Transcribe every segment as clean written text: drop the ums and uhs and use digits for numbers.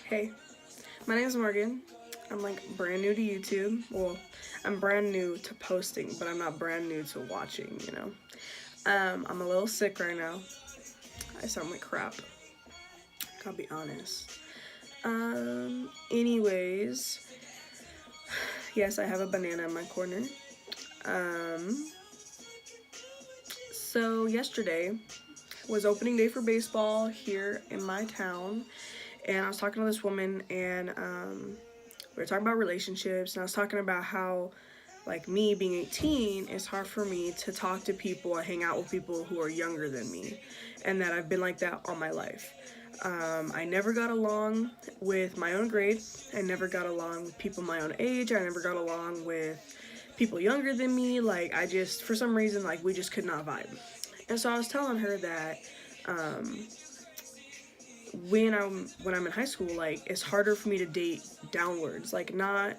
Hey, my name is Morgan. I'm like brand new to YouTube. Well, I'm brand new to posting, but I'm not brand new to watching. I'm a little sick right now. I sound like crap. Gotta be honest. Anyways, yes, I have a banana in my corner. Um, so yesterday was opening day for baseball here in my town, and I was talking to this woman, and we were talking about relationships, and I was talking about how, like, me being 18, it's hard for me to talk to people or hang out with people who are younger than me, and that I've been like that all my life. I never got along with my own grade. I never got along with people my own age. I never got along with people younger than me. Like, for some reason, like, we just could not vibe. And so I was telling her that um, when I'm in high school, like, it's harder for me to date downwards. Like, not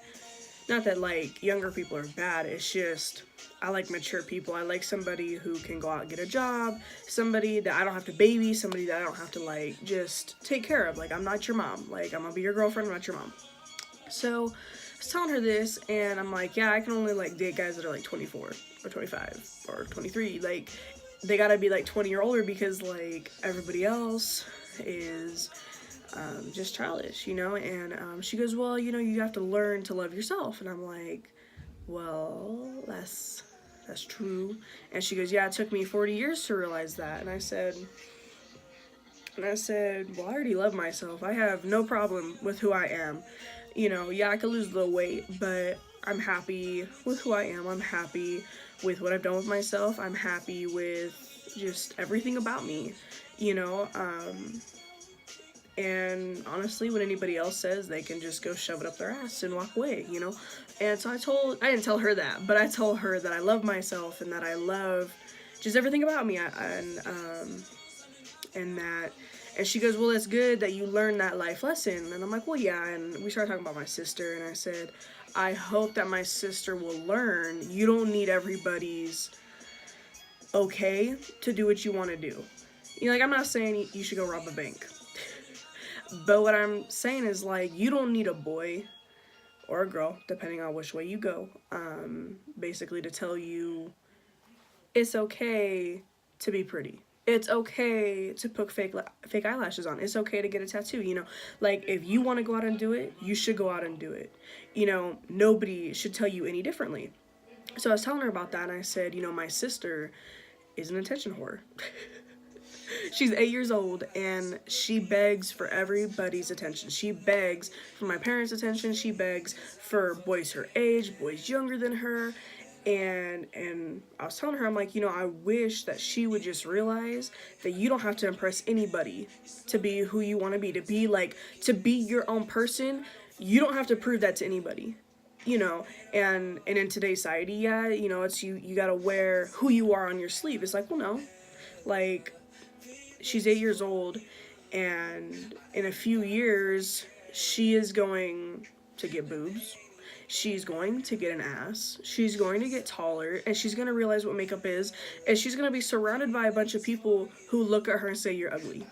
that like younger people are bad. It's just I like mature people. I like somebody who can go out and get a job, somebody that I don't have to baby, somebody that I don't have to like just take care of. Like, I'm not your mom. Like, I'm gonna be your girlfriend, I'm not your mom. So I was telling her this, and I'm like, yeah, I can only like date guys that are like 24 or 25 or 23. Like, they gotta be like 20 or older because like everybody else is just childish. And she goes, well, you have to learn to love yourself. And I'm like, well, that's true. And she goes, yeah, it took me 40 years to realize that. And I said, well, I already love myself. I have no problem with who I am. Yeah, I could lose a little weight, but I'm happy with who I am. I'm happy with what I've done with myself. I'm happy with just everything about me, you know. And honestly, when anybody else says, they can just go shove it up their ass and walk away. And so I didn't tell her that, but I told her that I love myself and that I love just everything about me. And she goes, well, it's good that you learned that life lesson. And I'm like, well, yeah. And we started talking about my sister, and I said, I hope that my sister will learn you don't need everybody's okay to do what you want to do. Like, I'm not saying you should go rob a bank. But what I'm saying is, like, you don't need a boy or a girl, depending on which way you go, basically to tell you it's okay to be pretty. It's okay to put fake eyelashes on. It's okay to get a tattoo. Like, if you want to go out and do it, you should go out and do it. Nobody should tell you any differently. So I was telling her about that, and I said, my sister is an attention whore. She's 8 years old, and she begs for everybody's attention. She begs for my parents' attention. She begs for boys her age, boys younger than her. And I was telling her, I'm like, I wish that she would just realize that you don't have to impress anybody to be who you want to be. To be your own person, you don't have to prove that to anybody. And in today's society, yeah, it's you gotta wear who you are on your sleeve. It's like, well, no. Like, she's 8 years old, and in a few years, she is going to get boobs. She's going to get an ass. She's going to get taller, and she's going to realize what makeup is, and she's going to be surrounded by a bunch of people who look at her and say, you're ugly.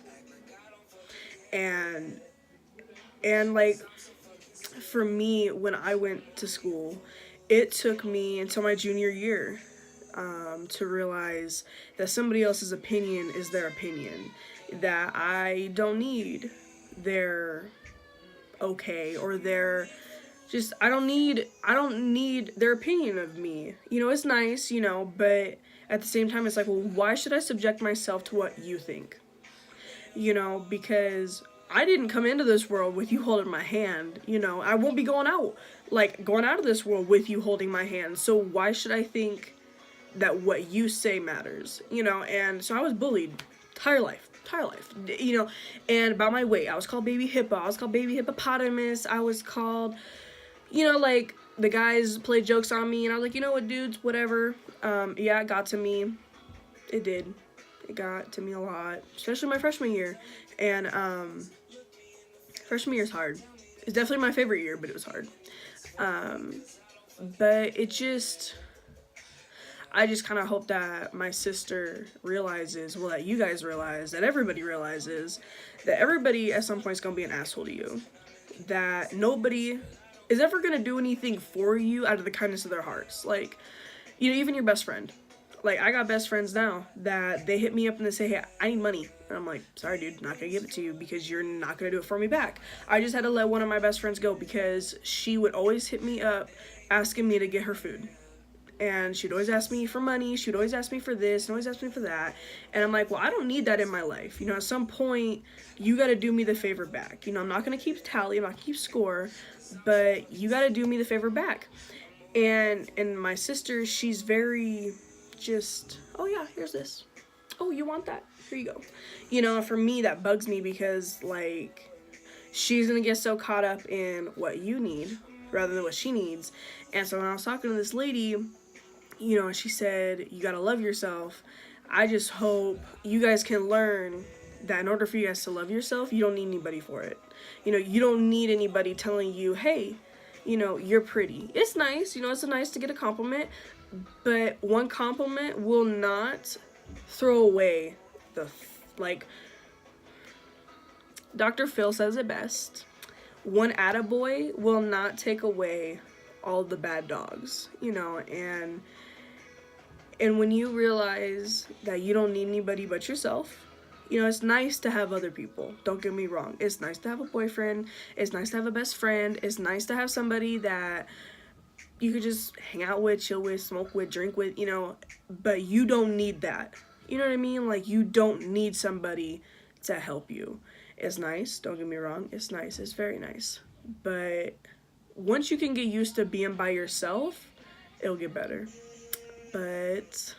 And like, for me, when I went to school, it took me until my junior year to realize that somebody else's opinion is their opinion, that I don't need their okay or their I don't need their opinion of me. It's nice, but at the same time, it's like, well, why should I subject myself to what you think? Because I didn't come into this world with you holding my hand. I won't be going out of this world with you holding my hand. So why should I think that what you say matters? And so I was bullied entire life. And about my weight, I was called baby hippo, I was called baby hippopotamus, I was called, like, the guys played jokes on me, and I was like, you know what, dudes, whatever. Yeah, it got to me. It did. It got to me a lot, especially my freshman year. And freshman year is hard. It's definitely my favorite year, but it was hard. But I just kind of hope that my sister realizes, that you guys realize, that everybody realizes that everybody at some point is going to be an asshole to you. that nobody is ever gonna do anything for you out of the kindness of their hearts. Like, you know, even your best friend. Like, I got best friends now that they hit me up and they say, hey, I need money. And I'm like, sorry, dude, not gonna give it to you because you're not gonna do it for me back. I just had to let one of my best friends go because she would always hit me up asking me to get her food. And she'd always ask me for money, she'd always ask me for this, and always ask me for that. And I'm like, well, I don't need that in my life. You know, at some point, you gotta do me the favor back. You know, I'm not gonna keep tally, I'm not gonna keep score, but you gotta do me the favor back. And my sister, she's very just, oh yeah, here's this. Oh, you want that? Here you go. You know, for me, that bugs me because, like, she's gonna get so caught up in what you need rather than what she needs. And so when I was talking to this lady, you know, she said, you gotta love yourself. I just hope you guys can learn that in order for you guys to love yourself, you don't need anybody for it. You know, you don't need anybody telling you, hey, you know, you're pretty. It's nice, you know, it's nice to get a compliment, but one compliment will not throw away the, like, Dr. Phil says it best. One attaboy will not take away all the bad dogs, you know, and when you realize that you don't need anybody but yourself, you know, it's nice to have other people. Don't get me wrong. It's nice to have a boyfriend. It's nice to have a best friend. It's nice to have somebody that you could just hang out with, chill with, smoke with, drink with, you know, but you don't need that. You know what I mean? Like, you don't need somebody to help you. It's nice. Don't get me wrong. It's nice. It's very nice. But once you can get used to being by yourself, it'll get better. But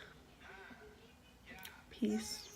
peace.